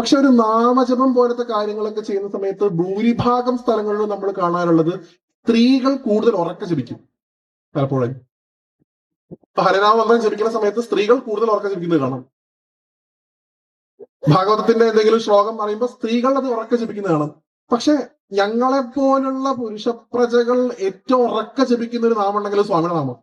പക്ഷെ ഒരു നാമജപം പോലത്തെ കാര്യങ്ങളൊക്കെ ചെയ്യുന്ന സമയത്ത് ഭൂരിഭാഗം സ്ഥലങ്ങളിലും നമ്മൾ കാണാനുള്ളത് സ്ത്രീകൾ കൂടുതൽ ഉറക്കെ ജപിക്കും. പലപ്പോഴും ഇപ്പൊ ഹരനാമന്ത്രം ജപിക്കുന്ന സമയത്ത് സ്ത്രീകൾ കൂടുതൽ ഉറക്കെ ജപിക്കുന്നത് കാണാം. ഭാഗവതത്തിന്റെ എന്തെങ്കിലും ശ്ലോകം പറയുമ്പോൾ സ്ത്രീകൾ അത് ഉറക്കെ ജപിക്കുന്നത് കാണാം. പക്ഷെ ഞങ്ങളെപ്പോലുള്ള പുരുഷപ്രജകൾ ഏറ്റവും ഉറക്കെ ജപിക്കുന്ന ഒരു നാമം ഉണ്ടെങ്കിൽ സ്വാമിയുടെ നാമം.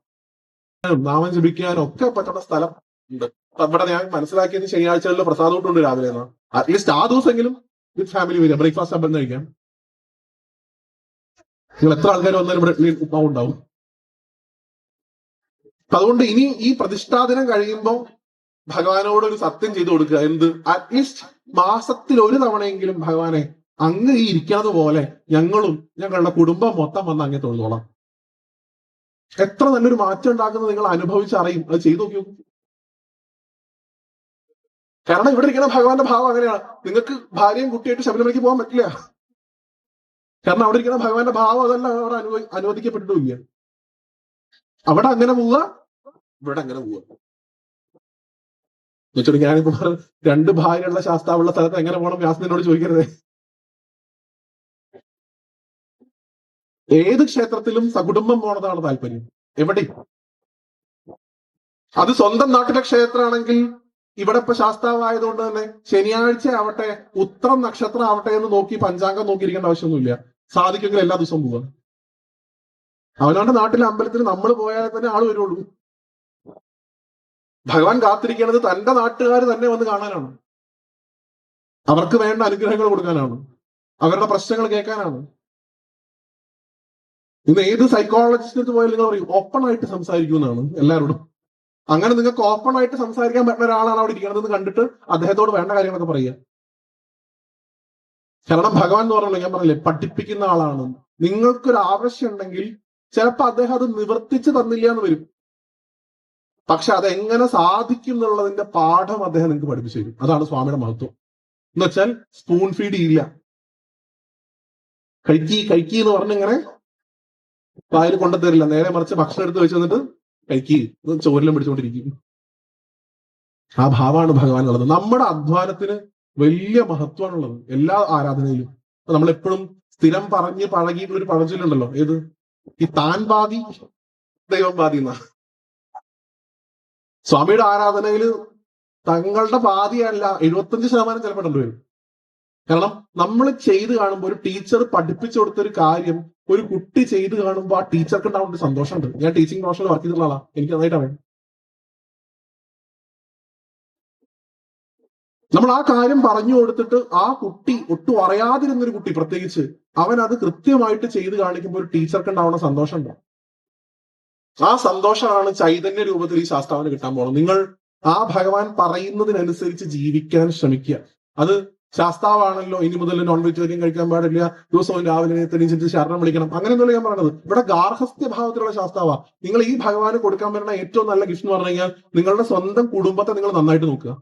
നാമം ജപിക്കാനൊക്കെ പറ്റുന്ന സ്ഥലം ഉണ്ട്. ഇവിടെ ഞാൻ മനസ്സിലാക്കിയത് ശനിയാഴ്ചകളിൽ പ്രസാദം തൊട്ടുണ്ട് രാവിലെ എന്നാ. അറ്റ്ലീസ്റ്റ് ആ ദിവസമെങ്കിലും വിത്ത് ഫാമിലി വരിക, ബ്രേക്ക്ഫാസ്റ്റ് അപ്പം കഴിക്കാം. നിങ്ങൾ എത്ര ആൾക്കാർ വന്നാലും ഇവിടെ ഉപ്പാവ് ഉണ്ടാവും. അതുകൊണ്ട് ഇനി ഈ പ്രതിഷ്ഠാദിനം കഴിയുമ്പോൾ ഭഗവാനോട് ഒരു സത്യം ചെയ്തു കൊടുക്കുക. എന്ത്? അറ്റ്ലീസ്റ്റ് മാസത്തിൽ ഒരു തവണയെങ്കിലും ഭഗവാനെ അങ്ങ് ഈ ഇരിക്കുന്നത് പോലെ ഞങ്ങളും ഞങ്ങളുടെ കുടുംബം മൊത്തം വന്ന് അങ്ങേ തൊഴുതോളാം. എത്ര നല്ലൊരു മാറ്റം ഉണ്ടാക്കുന്നത് നിങ്ങൾ അനുഭവിച്ചറിയും. അത് ചെയ്തു നോക്കി. കാരണം ഇവിടെ ഇരിക്കുന്ന ഭഗവാന്റെ ഭാവം അങ്ങനെയാണ്. നിങ്ങൾക്ക് ഭാര്യയും കുട്ടിയായിട്ട് ശബരിമലയ്ക്ക് പോകാൻ പറ്റില്ല. കാരണം അവിടെ ഇരിക്കുന്ന ഭഗവാന്റെ ഭാവം അതല്ല അവിടെ അനുവദിക്കപ്പെട്ടിട്ടില്ല. അവിടെ അങ്ങനെ പോവുക, ഇവിടെ അങ്ങനെ പോവുക. എന്നുവെച്ചാൽ ഞാനിപ്പോ 2 ഭാര്യയുള്ള ശാസ്താവുള്ള സ്ഥലത്ത് എങ്ങനെ പോകണം വ്യാസനോട് ചോദിക്കരുത്. ഏത് ക്ഷേത്രത്തിലും സകുടുംബം പോണതാണ് താല്പര്യം. എവിടെ അത് സ്വന്തം നാട്ടിലെ ക്ഷേത്രമാണെങ്കിൽ ഇവിടെ ഇപ്പൊ ശാസ്താവായതുകൊണ്ട് തന്നെ ശനിയാഴ്ച ആവട്ടെ ഉത്രം നക്ഷത്രം ആവട്ടെ എന്ന് നോക്കി പഞ്ചാംഗം നോക്കിയിരിക്കേണ്ട ആവശ്യമൊന്നുമില്ല. സാധിക്കുമെങ്കിൽ എല്ലാ ദിവസവും പോവാ. അവനവന്റെ നാട്ടിലെ അമ്പലത്തിൽ നമ്മൾ പോയാൽ തന്നെ ആള് വരുള്ളൂ. ഭഗവാൻ കാത്തിരിക്കുന്നത് തന്റെ നാട്ടുകാർ തന്നെ വന്ന് കാണാനാണ്. അവർക്ക് വേണ്ട അനുഗ്രഹങ്ങൾ കൊടുക്കാനാണ്. അവരുടെ പ്രശ്നങ്ങൾ കേൾക്കാനാണ്. ഇന്ന് ഏത് സൈക്കോളജിസ്റ്റിന് പോയാലും നിങ്ങൾ പറയും ഓപ്പൺ ആയിട്ട് സംസാരിക്കുമെന്നാണ് എല്ലാവരോടും. അങ്ങനെ നിങ്ങൾക്ക് ഓപ്പൺ ആയിട്ട് സംസാരിക്കാൻ പറ്റുന്ന ഒരാളാണ് അവിടെ ഇരിക്കണതെന്ന് കണ്ടിട്ട് അദ്ദേഹത്തോട് വേണ്ട കാര്യങ്ങളൊക്കെ പറയുക. കാരണം ഭഗവാൻ എന്ന് പറഞ്ഞല്ലോ, ഞാൻ പറഞ്ഞില്ലേ, പഠിപ്പിക്കുന്ന ആളാണ്. നിങ്ങൾക്കൊരു ആവശ്യം ഉണ്ടെങ്കിൽ ചിലപ്പോൾ അദ്ദേഹം അത് നിവർത്തിച്ച് തന്നില്ല എന്ന് വരും. പക്ഷെ അതെങ്ങനെ സാധിക്കും എന്നുള്ളതിന്റെ പാഠം അദ്ദേഹം നിങ്ങൾക്ക് പഠിപ്പിച്ചു തരും. അതാണ് സ്വാമിയുടെ മഹത്വം. എന്ന് വെച്ചാൽ സ്പൂൺ ഫീഡ് ചെയ്യില്ല. കഴിക്കി എന്ന് പറഞ്ഞിങ്ങനെ വായിൽ കൊണ്ടുതരില്ല. നേരെ മറിച്ച് ഭക്ഷണം എടുത്ത് വെച്ച് വന്നിട്ട് കഴിക്കി ചോരിലും പിടിച്ചുകൊണ്ടിരിക്കും. ആ ഭാവമാണ് ഭഗവാനുള്ളത്. നമ്മുടെ അധ്വാനത്തിന് വലിയ മഹത്വമാണുള്ളത് എല്ലാ ആരാധനയിലും. നമ്മളെപ്പോഴും സ്ഥിരം പറഞ്ഞ് പഴകിയിട്ടുള്ള ഒരു പഴഞ്ചൊല്ലുണ്ടല്ലോ, ഏത്? ഈ താൻ ബാധി ദൈവം ബാധി എന്നാ. സ്വാമിയുടെ ആരാധനയിൽ തങ്ങളുടെ ബാധിയല്ല 75% ചിലപ്പോൾ കണ്ടുവരും. കാരണം നമ്മൾ ചെയ്ത് കാണുമ്പോൾ ഒരു ടീച്ചർ പഠിപ്പിച്ചു കൊടുത്ത ഒരു കാര്യം ഒരു കുട്ടി ചെയ്ത് കാണുമ്പോൾ ആ ടീച്ചർക്ക് ഉണ്ടാവുന്ന ഒരു സന്തോഷമുണ്ട്. ഞാൻ ടീച്ചിങ് പ്രൊഫഷനിൽ വർക്ക് ചെയ്തിട്ടുള്ള ആളാണ്, എനിക്ക് നന്നായിട്ട് അറിയാം. നമ്മൾ ആ കാര്യം പറഞ്ഞു കൊടുത്തിട്ട് ആ കുട്ടി ഒട്ടും അറിയാതിരുന്നൊരു കുട്ടി പ്രത്യേകിച്ച് അവൻ അത് കൃത്യമായിട്ട് ചെയ്ത് കാണിക്കുമ്പോൾ ഒരു ടീച്ചർക്ക് ഉണ്ടാവുന്ന സന്തോഷമുണ്ട്. ആ സന്തോഷമാണ് ചൈതന്യ രൂപത്തിൽ ഈ ശാസ്താവിന് കിട്ടാൻ പോകുന്നത്. നിങ്ങൾ ആ ഭഗവാൻ പറയുന്നതിനനുസരിച്ച് ജീവിക്കാൻ ശ്രമിക്കുക. അത് ശാസ്താവാണല്ലോ ഇനി മുതൽ നോൺ വെജിറ്റേറിയൻ കഴിക്കാൻ പാടില്ല, ദിവസവും രാവിലെ തെളിച്ചിട്ട് ശരണം വിളിക്കണം, അങ്ങനെയൊന്നുമല്ല ഞാൻ പറയുന്നത്. ഇവിടെ ഗാർഹസ്ഥ്യ ഭാവത്തിലുള്ള ശാസ്താവാ. നിങ്ങൾ ഈ ഭഗവാന് കൊടുക്കാൻ പറ്റുന്ന ഏറ്റവും നല്ല ഗിഫ്റ്റ് എന്ന് പറഞ്ഞു കഴിഞ്ഞാൽ നിങ്ങളുടെ സ്വന്തം കുടുംബത്തെ നിങ്ങൾ നന്നായിട്ട് നോക്കുക.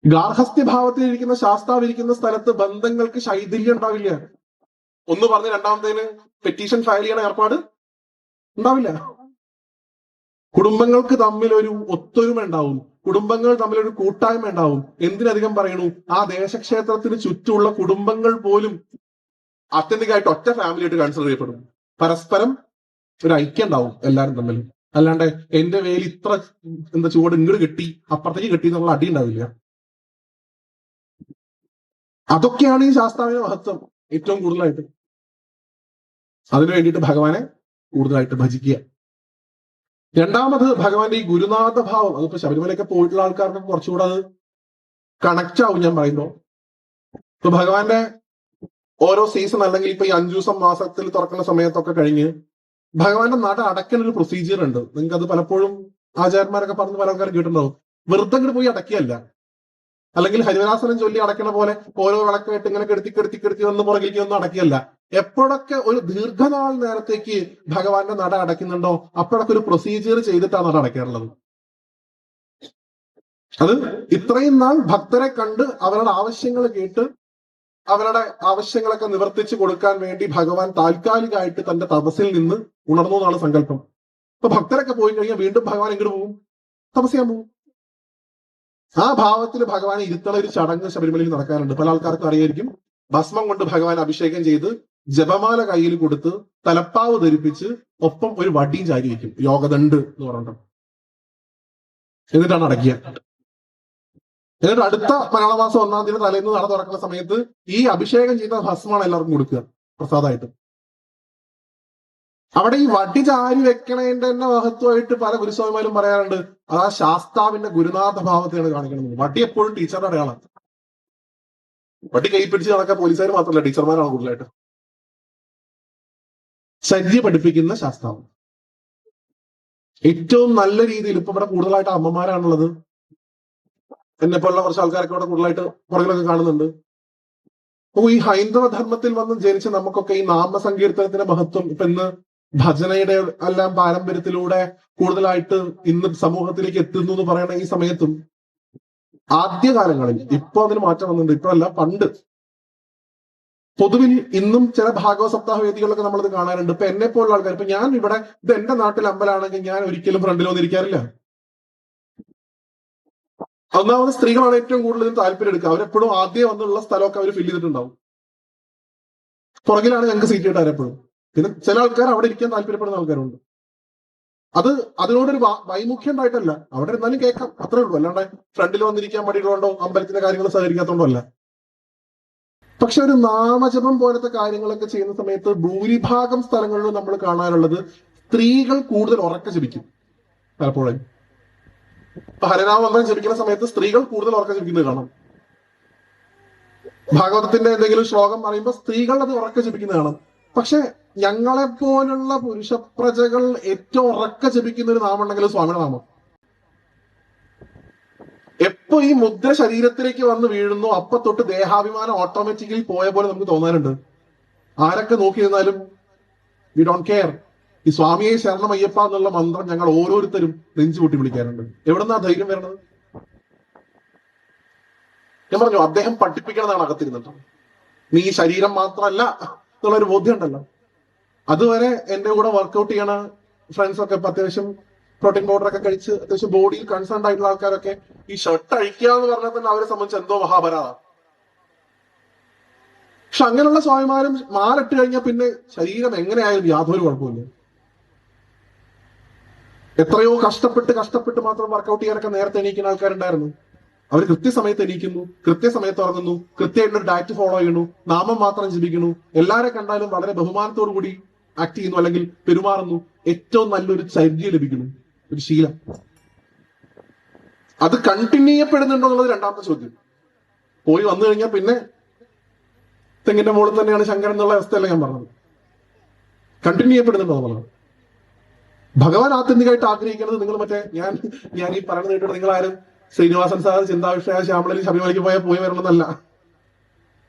ഗാർഹസ്ഥ്യ ഭാവത്തിൽ ഇരിക്കുന്ന ശാസ്താവ് ഇരിക്കുന്ന സ്ഥലത്ത് ബന്ധങ്ങൾക്ക് ശൈഥില്യം ഉണ്ടാവില്ല. ഒന്ന് പറഞ്ഞ് രണ്ടാമത്തേന് പെറ്റീഷൻ ഫയൽ ചെയ്യണ ഏർപ്പാട് ഉണ്ടാവില്ല. കുടുംബങ്ങൾക്ക് തമ്മിൽ ഒരു ഒത്തൊരുമ ഉണ്ടാവും. കുടുംബങ്ങൾ തമ്മിലൊരു കൂട്ടായ്മ ഉണ്ടാവും. എന്തിനധികം പറയണു, ആ ദേശക്ഷേത്രത്തിന് ചുറ്റുമുള്ള കുടുംബങ്ങൾ പോലും അത്യന്തികമായിട്ട് ഒറ്റ ഫാമിലി ആയിട്ട് കൺസിഡർ ചെയ്യപ്പെടും. പരസ്പരം ഒരു ഐക്യം ഉണ്ടാവും എല്ലാവരും തമ്മിൽ. അല്ലാണ്ട് എന്റെ വേലി ഇത്ര ചുവട് ഇങ്ങോട്ട് കെട്ടി അപ്പുറത്തേക്ക് കെട്ടി എന്നുള്ള അടി ഉണ്ടാവില്ല. അതൊക്കെയാണ് ഈ ശാസ്താവിന്റെ മഹത്വം ഏറ്റവും കൂടുതലായിട്ട്. അതിനു വേണ്ടിയിട്ട് ഭഗവാനെ കൂടുതലായിട്ട് ഭജിക്കുക. രണ്ടാമത് ഭഗവാന്റെ ഈ ഗുരുനാഥ ഭാവം. അതിപ്പോ ശബരിമലയൊക്കെ പോയിട്ടുള്ള ആൾക്കാർക്ക് കുറച്ചുകൂടെ അത് കണക്ട് ആവും ഞാൻ പറയുമ്പോ. ഇപ്പൊ ഭഗവാന്റെ ഓരോ സീസൺ അല്ലെങ്കിൽ ഇപ്പൊ ഈ 5 ദിവസം മാസത്തിൽ തുറക്കുന്ന സമയത്തൊക്കെ കഴിഞ്ഞ് ഭഗവാന്റെ നട അടയ്ക്കുന്ന ഒരു പ്രൊസീജിയർ ഉണ്ട്. നിങ്ങൾക്ക് അത് പലപ്പോഴും ആചാര്യന്മാരൊക്കെ പറഞ്ഞ് പല ആൾക്കാരും കേട്ടിട്ടുണ്ടാവും. വെറുതെ ഇങ്ങോട്ട് പോയി അടയ്ക്കുകയല്ല, അല്ലെങ്കിൽ ഹരിവരാസനം ചൊല്ലി അടയ്ക്കണ പോലെ ഓരോ വിളക്കായിട്ട് ഇങ്ങനെ കെടുത്തി വന്ന് പുറകിലേക്ക് ഒന്നും അടയ്ക്കുകയല്ല. എപ്പോഴൊക്കെ ഒരു ദീർഘനാൾ നേരത്തേക്ക് ഭഗവാന്റെ നട അടയ്ക്കുന്നുണ്ടോ അപ്പോഴൊക്കെ ഒരു പ്രൊസീജിയർ ചെയ്തിട്ടാണ് നട അടയ്ക്കാറുള്ളത്. അത് ഇത്രയും നാൾ ഭക്തരെ കണ്ട് അവരുടെ ആവശ്യങ്ങൾ കേട്ട് അവരുടെ ആവശ്യങ്ങളൊക്കെ നിവർത്തിച്ചു കൊടുക്കാൻ വേണ്ടി ഭഗവാൻ താൽക്കാലികമായിട്ട് തന്റെ തപസ്സിൽ നിന്ന് ഉണർന്നു എന്നാണ് സങ്കല്പം. അപ്പൊ ഭക്തരൊക്കെ പോയി കഴിഞ്ഞാൽ വീണ്ടും ഭഗവാൻ എങ്ങോട്ട് പോകും? തപസ് ചെയ്യാൻ പോകും. ആ ഭാവത്തിൽ ഭഗവാനെ ഇരുത്തണ ഒരു ചടങ്ങ് ശബരിമലയിൽ നടക്കാറുണ്ട്. പല ആൾക്കാർക്കും അറിയായിരിക്കും. ഭസ്മം കൊണ്ട് ഭഗവാൻ അഭിഷേകം ചെയ്ത് ജപമാല കയ്യിൽ കൊടുത്ത് തലപ്പാവ് ധരിപ്പിച്ച് ഒപ്പം ഒരു വടിയും ചാരി വയ്ക്കും, യോഗദണ്ഡ് എന്ന് പറഞ്ഞിട്ട്. എന്നിട്ടാണ് അടയ്ക്കുക. എന്നിട്ട് അടുത്ത മലയാള മാസം 1-ാം തീയതി തലേന്ന് നട തുറക്കുന്ന സമയത്ത് ഈ അഭിഷേകം ചെയ്ത ഭസ്മാണ് എല്ലാവർക്കും കൊടുക്കുക പ്രസാദമായിട്ട്. അവിടെ ഈ വടി ചാരി വെക്കണതിന്റെ തന്നെ മഹത്വമായിട്ട് പല ഗുരുസ്വാമിമാരും പറയാറുണ്ട്. അത് ആ ശാസ്താവിന്റെ ഗുരുനാഥ ഭാവത്തെയാണ് കാണിക്കുന്നത്. വടി എപ്പോഴും ടീച്ചറുടെ അടയാളാണ്. വടി കൈ പിടിച്ച് നടക്കാൻ പോലീസുകാർ മാത്രമല്ല, ടീച്ചർമാരാണ് കൂടുതലായിട്ട്. ചര്യ പഠിപ്പിക്കുന്ന ശാസ്താവ് ഏറ്റവും നല്ല രീതിയിൽ. ഇപ്പൊ ഇവിടെ കൂടുതലായിട്ട് അമ്മമാരാണുള്ളത്. എന്നെ പോലുള്ള കുറച്ച് ആൾക്കാരൊക്കെ ഇവിടെ കൂടുതലായിട്ട് പുറകിലൊക്കെ കാണുന്നുണ്ട്. അപ്പൊ ഈ ഹൈന്ദവ ധർമ്മത്തിൽ വന്ന് ജനിച്ച നമുക്കൊക്കെ ഈ നാമസങ്കീർത്തനത്തിന്റെ മഹത്വം ഇപ്പൊ ഇന്ന് ഭജനയുടെ എല്ലാം പാരമ്പര്യത്തിലൂടെ കൂടുതലായിട്ട് ഇന്ന് സമൂഹത്തിലേക്ക് എത്തുന്നു എന്ന് പറയുന്ന ഈ സമയത്തും ആദ്യകാലങ്ങളിൽ, ഇപ്പൊ അതിന് മാറ്റം വന്നിട്ടുണ്ട്, ഇപ്പോഴല്ല പണ്ട് പൊതുവിൽ ഇന്നും ചില ഭാഗവത സപ്താഹ വേദികളൊക്കെ നമ്മളിത് കാണാറുണ്ട്. ഇപ്പൊ എന്നെ പോലുള്ള ആൾക്കാർ, ഇപ്പൊ ഞാൻ ഇവിടെ ഇത് എന്റെ നാട്ടിൽ അമ്പലമാണെങ്കിൽ ഞാൻ ഒരിക്കലും ഫ്രണ്ടിൽ വന്നിരിക്കാറില്ല. ഒന്നാമത് സ്ത്രീകളാണ് ഏറ്റവും കൂടുതൽ ഇതിന് താല്പര്യം എടുക്കുക. അവരെപ്പോഴും ആദ്യം വന്നുള്ള സ്ഥലമൊക്കെ അവർ ഫില്ല് ചെയ്തിട്ടുണ്ടാവും. പുറകിലാണ് ഞങ്ങൾക്ക് സീറ്റ് കിട്ടാൻ എപ്പോഴും. പിന്നെ ചില ആൾക്കാർ അവിടെ ഇരിക്കാൻ താല്പര്യപ്പെടുന്ന ആൾക്കാരുണ്ട്. അതിനോടൊരു വൈമുഖ്യം ഉണ്ടായിട്ടല്ല, അവിടെ ഇരുന്നാലും കേൾക്കാം, അത്രേ ഉള്ളൂ. അല്ലാണ്ട് ഫ്രണ്ടിൽ വന്നിരിക്കാൻ മടിയുള്ളതുകൊണ്ടോ അമ്പലത്തിന്റെ കാര്യങ്ങൾ സഹകരിക്കാത്തതുകൊണ്ടോ അല്ല. പക്ഷെ ഒരു നാമജപം പോലത്തെ കാര്യങ്ങളൊക്കെ ചെയ്യുന്ന സമയത്ത് ഭൂരിഭാഗം സ്ഥലങ്ങളിലും നമ്മൾ കാണാനുള്ളത് സ്ത്രീകൾ കൂടുതൽ ഉറക്ക ജപിക്കും. പലപ്പോഴും ഹരനാമന്ത്രം ജപിക്കുന്ന സമയത്ത് സ്ത്രീകൾ കൂടുതൽ ഉറക്ക ജപിക്കുന്നത് കാണാം. ഭാഗവതത്തിന്റെ എന്തെങ്കിലും ശ്ലോകം പറയുമ്പോൾ സ്ത്രീകൾ അത് ഉറക്ക ജപിക്കുന്നത് കാണാം. പക്ഷെ ഞങ്ങളെ പോലുള്ള പുരുഷപ്രജകൾ ഏറ്റവും ഉറക്ക ജപിക്കുന്ന ഒരു നാമം ഉണ്ടെങ്കിൽ സ്വാമിയുടെ നാമം. എപ്പോ ഈ മുദ്ര ശരീരത്തിലേക്ക് വന്ന് വീഴുന്നു അപ്പൊ തൊട്ട് ദേഹാഭിമാനം ഓട്ടോമാറ്റിക്കലി പോയ പോലെ നമുക്ക് തോന്നാറുണ്ട്. ആരൊക്കെ നോക്കി നിന്നാലും വി ഡോണ്ട് കെയർ. ഈ സ്വാമിയെ ശരണം അയ്യപ്പ എന്നുള്ള മന്ത്രം ഞങ്ങൾ ഓരോരുത്തരും നെഞ്ചു പൊട്ടി വിളിക്കാറുണ്ട്. എവിടെന്നാ ധൈര്യം വരണത്? ഞാൻ പറഞ്ഞു, അദ്ദേഹം പഠിപ്പിക്കണതാണ് അകത്തിരുന്നിട്ട്. നീ ശരീരം മാത്രമല്ല എന്നുള്ളൊരു ബോധ്യം ഉണ്ടല്ലോ. അതുവരെ എന്റെ കൂടെ വർക്ക്ഔട്ട് ചെയ്യണ ഫ്രണ്ട്സ് ഒക്കെ ഇപ്പൊ അത്യാവശ്യം പ്രോട്ടീൻ പൗഡർ ഒക്കെ കഴിച്ച് അത്യാവശ്യം ബോഡിയിൽ കൺസേൺ ആയിട്ടുള്ള ആൾക്കാരൊക്കെ ഈ ഷർട്ട് അഴിക്കുക എന്ന് പറഞ്ഞാൽ തന്നെ അവരെ സംബന്ധിച്ച് എന്തോ മഹാപരാധം. പക്ഷെ അങ്ങനെയുള്ള സ്വാമിമാരും മാറിട്ട് കഴിഞ്ഞാൽ പിന്നെ ശരീരം എങ്ങനെയായാലും യാതൊരു കുഴപ്പമില്ല. എത്രയോ കഷ്ടപ്പെട്ട് മാത്രം വർക്കൗട്ട് ചെയ്യാനൊക്കെ നേരത്തെ എണീക്കുന്ന ആൾക്കാരുണ്ടായിരുന്നു. അവർ കൃത്യസമയത്ത് എണീക്കുന്നു, കൃത്യസമയത്ത് ഉറങ്ങുന്നു, കൃത്യമായിട്ടൊരു ഡയറ്റ് ഫോളോ ചെയ്യുന്നു, നാമം മാത്രം ജപിക്കുന്നു, എല്ലാരെ കണ്ടാലും വളരെ ബഹുമാനത്തോടു കൂടി ആക്ട് ചെയ്യുന്നു അല്ലെങ്കിൽ പെരുമാറുന്നു. ഏറ്റവും നല്ലൊരു ചര്യ ലഭിക്കുന്നു, ഒരു ശീലം. അത് കണ്ടിന്യൂ ചെയ്യപ്പെടുന്നുണ്ടോ എന്നുള്ളത് രണ്ടാമത്തെ ചോദ്യം. പോയി വന്നു കഴിഞ്ഞാൽ പിന്നെ തെങ്ങിന്റെ മുകളിൽ തന്നെയാണ് ശങ്കരൻ എന്നുള്ള അവസ്ഥയല്ല ഞാൻ പറഞ്ഞത്. കണ്ടിന്യൂ ചെയ്യപ്പെടുന്നുണ്ടോ എന്നുള്ളത്. ഭഗവാൻ ആത്യന്തികമായിട്ട് ആഗ്രഹിക്കുന്നത് നിങ്ങൾ ഞാൻ ഈ പറയുന്നത് കേട്ടിട്ട് നിങ്ങൾ ആരും ശ്രീനിവാസൻ സാർ, ചിന്താവിഷയ, ശ്യാമളയിൽ ശബരിമലയ്ക്ക് പോയി വരണമെന്നല്ല.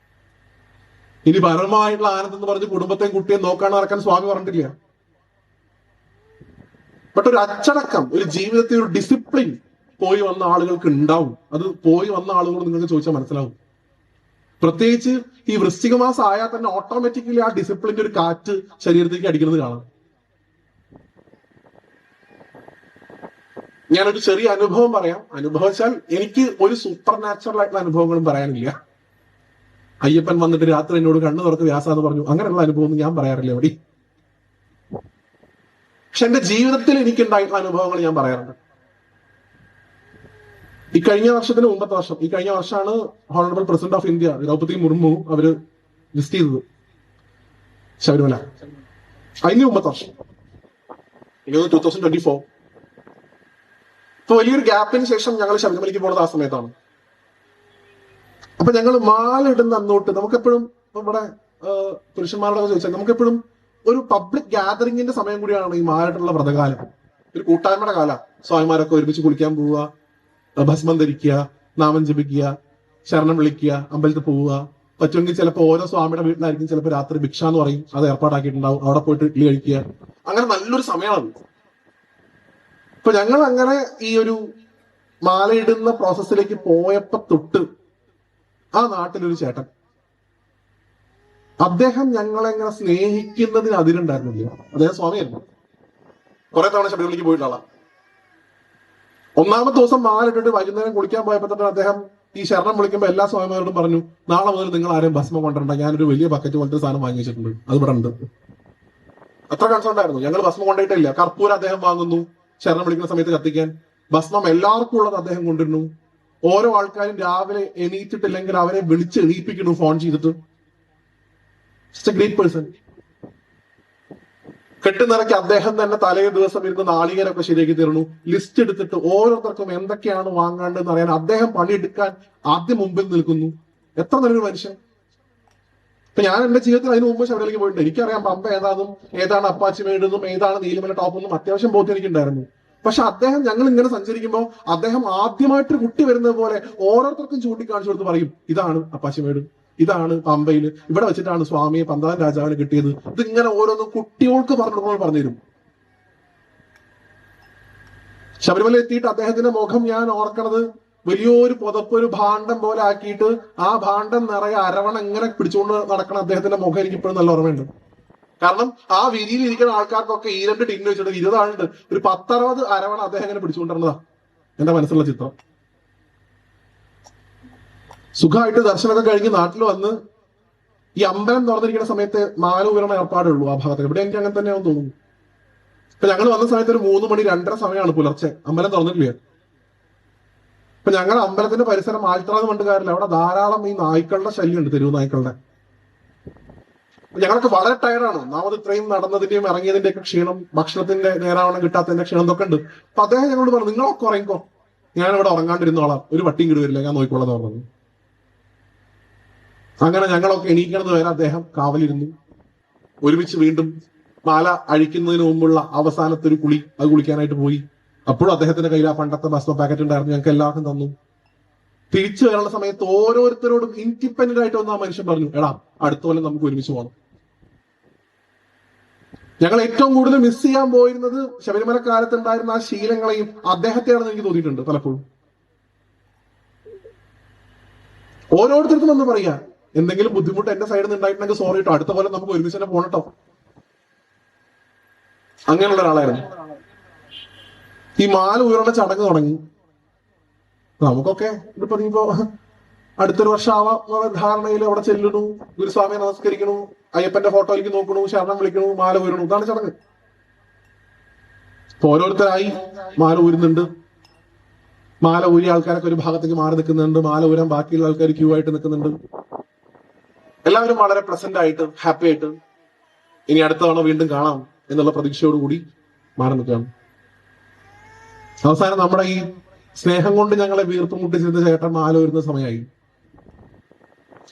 ഇനി പരമമായിട്ടുള്ള ആനന്ദം എന്ന് പറഞ്ഞ് കുടുംബത്തെയും കുട്ടിയെ നോക്കാൻ നടക്കാൻ സ്വാമി പറഞ്ഞിട്ടില്ല. ബട്ട് ഒരു അച്ചടക്കം, ഒരു ജീവിതത്തിൽ ഒരു ഡിസിപ്ലിൻ പോയി വന്ന ആളുകൾക്ക് ഉണ്ടാവും. അത് പോയി വന്ന ആളുകളോട് നിങ്ങൾക്ക് ചോദിച്ചാൽ മനസ്സിലാവും. പ്രത്യേകിച്ച് ഈ വൃശ്ചിക മാസം ആയാൽ തന്നെ ഓട്ടോമാറ്റിക്കലി ആ ഡിസിപ്ലിന്റെ ഒരു കാറ്റ് ശരീരത്തേക്ക് അടിക്കുന്നത് കാണാം. ഞാനൊരു ചെറിയ അനുഭവം പറയാം. അനുഭവിച്ചാൽ എനിക്ക് ഒരു സൂപ്പർ നാച്ചുറൽ ആയിട്ടുള്ള അനുഭവങ്ങളും പറയാനില്ല. അയ്യപ്പൻ വന്നിട്ട് രാത്രി എന്നോട് കണ്ണു തുറക്ക് വ്യാസ എന്ന് പറഞ്ഞു, അങ്ങനെയുള്ള അനുഭവം ഒന്നും ഞാൻ പറയാറില്ല എവിടെ. പക്ഷെ എന്റെ ജീവിതത്തിൽ എനിക്കുണ്ടായിട്ടുള്ള അനുഭവങ്ങൾ ഞാൻ പറയാറുണ്ട്. ഈ കഴിഞ്ഞ വർഷത്തിന് മുമ്പത്തെ വർഷം, ഈ കഴിഞ്ഞ വർഷമാണ് honourable president of India Droupadi Murmu അവര് വിസിറ്റ് ചെയ്തത് ശബരിമല. അതിന് മുമ്പത്തെ വർഷം 2024. ഇപ്പൊ വലിയൊരു ഗ്യാപ്പിന് ശേഷം ഞങ്ങൾ ശബരിമലയ്ക്ക് പോകുന്നത് ആ സമയത്താണ്. അപ്പൊ ഞങ്ങൾ മാല ഇടുന്ന അന്നോട്ട് നമുക്കെപ്പോഴും നമ്മുടെ പുരുഷന്മാരോടൊക്കെ ചോദിച്ചാൽ നമുക്കെപ്പോഴും ഒരു പബ്ലിക് ഗ്യാതറിങ്ങിന്റെ സമയം കൂടിയാണ് ഈ മാലയിട്ടുള്ള വ്രതകാലം. ഒരു കൂട്ടായ്മയുടെ കാലം. സ്വാമിമാരൊക്കെ ഒരുമിച്ച് കുളിക്കാൻ പോവുക, ഭസ്മം ധരിക്കുക, നാമം ജപിക്കുക, ശരണം വിളിക്കുക, അമ്പലത്തിൽ പോവുക. പറ്റുമെങ്കിൽ ചിലപ്പോൾ ഓരോ സ്വാമിയുടെ വീട്ടിലായിരിക്കും ചിലപ്പോൾ രാത്രി ഭിക്ഷ എന്ന് പറയും, അത് ഏർപ്പാടാക്കിയിട്ടുണ്ടാവും. അവിടെ പോയിട്ട് ഇഡ്ഡലി കഴിക്കുക. അങ്ങനെ നല്ലൊരു സമയമാണ്. ഇപ്പൊ ഞങ്ങൾ അങ്ങനെ ഈ ഒരു മാലയിടുന്ന പ്രോസസ്സിലേക്ക് പോയപ്പോ തൊട്ട് ആ നാട്ടിലൊരു ചേട്ടൻ, അദ്ദേഹം ഞങ്ങളെങ്ങനെ സ്നേഹിക്കുന്നതിന് അതിരുണ്ടായിരുന്നില്ല. അദ്ദേഹം സ്വാമിയായിരുന്നു, കുറെ തവണ ശബരിമലയ്ക്ക് പോയിട്ടുള്ള ആളാ. ഒന്നാമത്തെ ദിവസം മാലിട്ടിട്ട് വൈകുന്നേരം കുളിക്കാൻ പോയപ്പോൾ തന്നെ അദ്ദേഹം ഈ ശരണം വിളിക്കുമ്പോൾ എല്ലാ സ്വാമിമാരോടും പറഞ്ഞു, നാളെ മുതൽ നിങ്ങൾ ആരും ഭസ്മം കൊണ്ടുവരണ്ട, ഞാനൊരു വലിയ ബക്കറ്റ് പോലത്തെ സാധനം വാങ്ങി വെച്ചിട്ടുണ്ട്, അത് ഇവിടെ ഉണ്ട്. അത്ര കൺസേൺ ആയിരുന്നു. ഞങ്ങൾ ഭസ്മം കൊണ്ടുപോയിട്ടില്ല. കർപ്പൂരം അദ്ദേഹം വാങ്ങുന്നു ശരണം വിളിക്കുന്ന സമയത്ത് കത്തിക്കാൻ. ഭസ്മം എല്ലാവർക്കും ഉള്ളത് അദ്ദേഹം കൊണ്ടുവരുന്നു. ഓരോ ആൾക്കാരും രാവിലെ എണീറ്റിട്ടില്ലെങ്കിൽ അവരെ വിളിച്ച് എണീപ്പിക്കുന്നു ഫോൺ ചെയ്തിട്ട്. Great person. കെട്ടുനിറക്കി അദ്ദേഹം തന്നെ തലേ ദിവസം ഇരുന്ന് നാളികേരൊക്കെ ശരിയാക്കി തരുന്നു. ലിസ്റ്റ് എടുത്തിട്ട് ഓരോരുത്തർക്കും എന്തൊക്കെയാണ് വാങ്ങാണ്ടെന്ന് അറിയാൻ അദ്ദേഹം പണിയെടുക്കാൻ ആദ്യം മുമ്പിൽ നിൽക്കുന്നു. എത്ര നല്ലൊരു മനുഷ്യൻ. ഇപ്പൊ ഞാൻ എന്റെ ജീവിതത്തിൽ അതിന് മുമ്പ് ശബരിമലയ്ക്ക് പോയിട്ടുണ്ട്. എനിക്കറിയാം പമ്പ ഏതാണ് അപ്പാച്ചിമേടെന്നും ഏതാണ് നീലിമല ടോപ്പെന്നും അത്യാവശ്യം ബോധ്യം എനിക്കുണ്ടായിരുന്നു. പക്ഷെ അദ്ദേഹം ഞങ്ങൾ ഇങ്ങനെ സഞ്ചരിക്കുമ്പോൾ അദ്ദേഹം ആദ്യമായിട്ട് കുട്ടി വരുന്നത് പോലെ ഓരോരുത്തർക്കും ചൂണ്ടിക്കാണിച്ചു കൊടുത്ത് പറയും, ഇതാണ് അപ്പാച്ചിമേട്, ഇതാണ് പമ്പയിൽ, ഇവിടെ വെച്ചിട്ടാണ് സ്വാമിയെ പന്താൻ രാജാവിന് കിട്ടിയത്. ഇതിങ്ങനെ ഓരോന്നും കുട്ടികൾക്ക് പറഞ്ഞു തരും. ശബരിമല എത്തിയിട്ട് അദ്ദേഹത്തിന്റെ മുഖം ഞാൻ ഓർക്കണത് വലിയൊരു പുതപ്പ്, ഒരു ഭാണ്ഡം പോലെ ആക്കിയിട്ട് ആ ഭാണ്ഡം നിറയെ അരവണ ഇങ്ങനെ പിടിച്ചുകൊണ്ട് നടക്കണം അദ്ദേഹത്തിന്റെ മുഖം എനിക്ക് ഇപ്പോഴും നല്ല ഓർമ്മയുണ്ട്. കാരണം ആ വിരിയിൽ ഇരിക്കുന്ന ആൾക്കാർക്കൊക്കെ ഈ 2 ടിന്ന് വെച്ചിട്ട് 20 ആളുണ്ട്, ഒരു 10-60 അരവണ അദ്ദേഹം ഇങ്ങനെ പിടിച്ചുകൊണ്ടിരുന്നതാ എന്റെ മനസ്സിലുള്ള ചിത്രം. സുഖമായിട്ട് ദർശനമൊക്കെ കഴിഞ്ഞ് നാട്ടിൽ വന്ന് ഈ അമ്പലം തുറന്നിരിക്കുന്ന സമയത്ത് മാല ഉയരണ ഏർപ്പാടുള്ളൂ ആ ഭാഗത്തൊക്കെ. ഇവിടെ എനിക്ക് അങ്ങനെ തന്നെയാണെന്ന് തോന്നുന്നു. ഇപ്പൊ ഞങ്ങൾ വന്ന സമയത്ത് ഒരു 3 മണി 2:30 സമയമാണ് പുലർച്ചെ. അമ്പലം തുറന്നിട്ടില്ല. ഇപ്പൊ ഞങ്ങളുടെ അമ്പലത്തിന്റെ പരിസരം ആൽത്തറാന്ന് പണ്ട് കാര്യമില്ല, അവിടെ ധാരാളം ഈ നായ്ക്കളുടെ ശല്യമുണ്ട്, തെരുവ് നായ്ക്കളുടെ. ഞങ്ങളൊക്കെ വളരെ ടയർഡാണ്. ഒന്നാമത് ഇത്രയും നടന്നതിന്റെയും ഇറങ്ങിയതിന്റെ ഒക്കെ ക്ഷീണം, ഭക്ഷണത്തിന്റെ നേരാവണ്ണം കിട്ടാത്തതിന്റെ ക്ഷീണം ഇതൊക്കെ ഉണ്ട്. അപ്പൊ അദ്ദേഹം ഞങ്ങളോട് പറഞ്ഞു, നിങ്ങളൊക്കെ ഉറങ്ങിക്കോ, ഞാനിവിടെ ഉറങ്ങാണ്ടിരുന്നോളാം, ഒരു പട്ടിയും കിടി വരില്ല, ഞാൻ നോക്കിക്കോളാം എന്ന് പറഞ്ഞു. അങ്ങനെ ഞങ്ങളൊക്കെ എണീക്കണത് വരെ അദ്ദേഹം കാവലിരുന്നു. ഒരുമിച്ച് വീണ്ടും മാല അഴിക്കുന്നതിന് മുമ്പുള്ള അവസാനത്തെ ഒരു കുളി, അത് കുളിക്കാനായിട്ട് പോയി. അപ്പോഴും അദ്ദേഹത്തിന്റെ കയ്യിൽ ആ പണ്ടത്തെ ഭസ്മ പാക്കറ്റ് ഉണ്ടായിരുന്നു, ഞങ്ങൾക്ക് എല്ലാവർക്കും തന്നു. തിരിച്ചു വരാനുള്ള സമയത്ത് ഓരോരുത്തരോടും ഇൻഡിപെൻഡന്റ് ആയിട്ട് വന്ന ആ മനുഷ്യൻ പറഞ്ഞു, എടാ അടുത്ത കൊല്ലം നമുക്ക് ഒരുമിച്ച് പോകണം. ഞങ്ങൾ ഏറ്റവും കൂടുതൽ മിസ് ചെയ്യാൻ പോയിരുന്നത് ശബരിമല കാലത്തുണ്ടായിരുന്ന ആ ശീലങ്ങളെയും അദ്ദേഹത്തെയാണെന്ന് എനിക്ക് തോന്നിയിട്ടുണ്ട് പലപ്പോഴും. ഓരോരുത്തർക്കും ഒന്ന് പറയാ, എന്തെങ്കിലും ബുദ്ധിമുട്ട് എന്റെ സൈഡിൽ നിന്ന് ഉണ്ടായിട്ടുണ്ടെങ്കിൽ സോറി കേട്ടോ, അടുത്ത കൊല്ലം നമുക്ക് ഒരുമിച്ച് തന്നെ പോകണം കേട്ടോ. അങ്ങനെയുള്ള ഒരാളായിരുന്നു. ഈ മാല ഉയർന്ന ചടങ്ങ് തുടങ്ങി. നമുക്കൊക്കെ ഇതിപ്പോ നീപ്പോ അടുത്തൊരു വർഷം ആവാം ധാരണയിൽ അവിടെ ചെല്ലണു, ഗുരുസ്വാമിയെ നമസ്കരിക്കണു, അയ്യപ്പന്റെ ഫോട്ടോയിലേക്ക് നോക്കണു, ശരണം വിളിക്കണു, മാല ഊരണു, ഇതാണ് ചടങ്ങ്. ഓരോരുത്തരായി മാല ഊരുന്നുണ്ട്. മാല ഊരിയ ആൾക്കാരൊക്കെ ഒരു ഭാഗത്തേക്ക് മാറി നിൽക്കുന്നുണ്ട്, മാല ഊരാൻ ബാക്കിയുള്ള ആൾക്കാർ ക്യൂ ആയിട്ട് നിൽക്കുന്നുണ്ട്. എല്ലാവരും വളരെ പ്ലസന്റ് ആയിട്ട് ഹാപ്പി ആയിട്ട് ഇനി അടുത്ത തവണ വീണ്ടും കാണാം എന്നുള്ള പ്രതീക്ഷയോടുകൂടി മാറി നിൽക്കുകയാണ്. അവസാനം നമ്മുടെ ഈ സ്നേഹം കൊണ്ട് ഞങ്ങളെ വീർപ്പ് മുട്ടിച്ചിരുന്ന ചേട്ടൻ മാല വരുന്ന സമയമായി.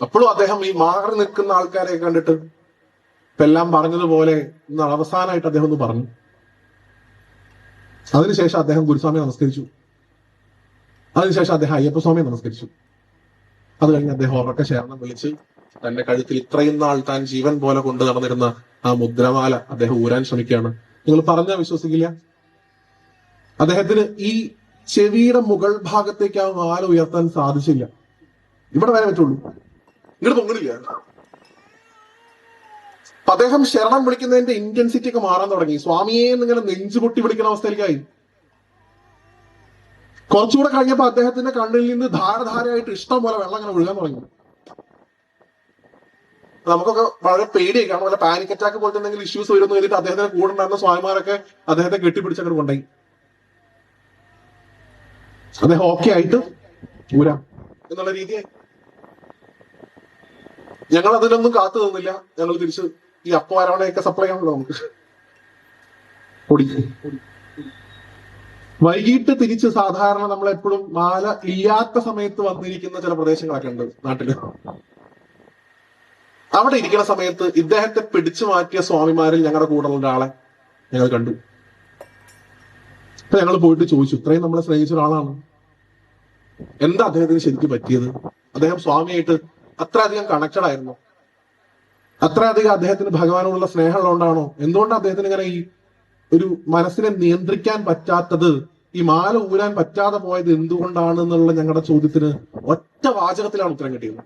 അപ്പോഴും അദ്ദേഹം ഈ മാറി നിൽക്കുന്ന ആൾക്കാരെ കണ്ടിട്ട് ഇപ്പൊ എല്ലാം പറഞ്ഞതുപോലെ അവസാനമായിട്ട് അദ്ദേഹം ഒന്ന് പറഞ്ഞു. അതിനുശേഷം അദ്ദേഹം ഗുരുസ്വാമിയെ നമസ്കരിച്ചു. അതിനുശേഷം അദ്ദേഹം അയ്യപ്പസ്വാമിയെ നമസ്കരിച്ചു. അത് കഴിഞ്ഞ് അദ്ദേഹം ഉറക്കെ ശരണം വിളിച്ച് തന്റെ കഴുത്തിൽ ഇത്രയും നാൾ താൻ ജീവൻ പോലെ കൊണ്ടു നടന്നിരുന്ന ആ മുദ്രമാല അദ്ദേഹം ഊരാൻ ശ്രമിക്കുകയാണ്. നിങ്ങൾ പറഞ്ഞാൽ വിശ്വസിക്കില്ല, അദ്ദേഹത്തിന് ഈ ചെവിയുടെ മുകൾ ഭാഗത്തേക്ക് ആ മാല ഉയർത്താൻ സാധിച്ചില്ല. ഇവിടെ വരെ പറ്റുള്ളൂ, ഇങ്ങോട്ട് പൊങ്ങണില്ല. അദ്ദേഹം ശരണം വിളിക്കുന്നതിന്റെ ഇന്റൻസിറ്റി ഒക്കെ മാറാൻ തുടങ്ങി. സ്വാമിയെ എന്നിങ്ങനെ നെഞ്ചുപൊട്ടി വിളിക്കുന്ന അവസ്ഥയിലേക്കായി. കുറച്ചുകൂടെ കഴിഞ്ഞപ്പോ അദ്ദേഹത്തിന്റെ കണ്ണിൽ നിന്ന് ധാരധാരയായിട്ട് ഇഷ്ടം പോലെ വെള്ളം ഇങ്ങനെ ഒഴുകാൻ തുടങ്ങി. നമുക്കൊക്കെ വളരെ പേടിയായി, കാരണം വല്ല പാനിക് അറ്റാക്ക് പോലത്തെ എന്തെങ്കിലും ഇഷ്യൂസ് വരുന്നു ചെയ്തിട്ട് അദ്ദേഹത്തിന്റെ കൂടെ ഉണ്ടായിരുന്ന സ്വാമിമാരൊക്കെ അദ്ദേഹത്തെ കെട്ടിപ്പിടിച്ചങ്ങോട്ട് കൊണ്ടുപോയി. അദ്ദേഹം ഓക്കെ ആയിട്ട് ഊരാം എന്നുള്ള രീതിയായി. ഞങ്ങൾ അതിലൊന്നും കാത്തു നിന്നില്ല. ഞങ്ങൾ തിരിച്ച് ഈ അപ്പവരവണയൊക്കെ സപ്ലൈ ആണല്ലോ നമുക്ക്. വൈകിട്ട് തിരിച്ച് സാധാരണ നമ്മളെപ്പോഴും മാല ഇല്ലാത്ത സമയത്ത് വന്നിരിക്കുന്ന ചില പ്രദേശങ്ങളൊക്കെ ഉണ്ട് നാട്ടില്. അവിടെ ഇരിക്കുന്ന സമയത്ത് ഇദ്ദേഹത്തെ പിടിച്ചു മാറ്റിയ സ്വാമിമാരിൽ ഞങ്ങളുടെ കൂടെയുള്ള ഒരാളെ ഞങ്ങൾ കണ്ടു. അപ്പൊ ഞങ്ങൾ പോയിട്ട് ചോദിച്ചു, ഇത്രയും നമ്മളെ സ്നേഹിച്ച ഒരാളാണ്, എന്താ അദ്ദേഹത്തിന് ശരിക്കും പറ്റിയത്? അദ്ദേഹം സ്വാമിയായിട്ട് അത്രയധികം കണക്റ്റഡ് ആയിരുന്നു, അത്രയധികം അദ്ദേഹത്തിന് ഭഗവാനോടുള്ള സ്നേഹമുള്ളതുകൊണ്ടാണോ, എന്തുകൊണ്ടാണ് അദ്ദേഹത്തിന് ഇങ്ങനെ ഈ ഒരു മനസ്സിനെ നിയന്ത്രിക്കാൻ പറ്റാത്തത്, ഈ മാല ഊരാൻ പറ്റാതെ പോയത് എന്തുകൊണ്ടാണ് എന്നുള്ള ഞങ്ങളുടെ ചോദ്യത്തിന് ഒറ്റ വാചകത്തിലാണ് ഉത്തരം കിട്ടിയത്.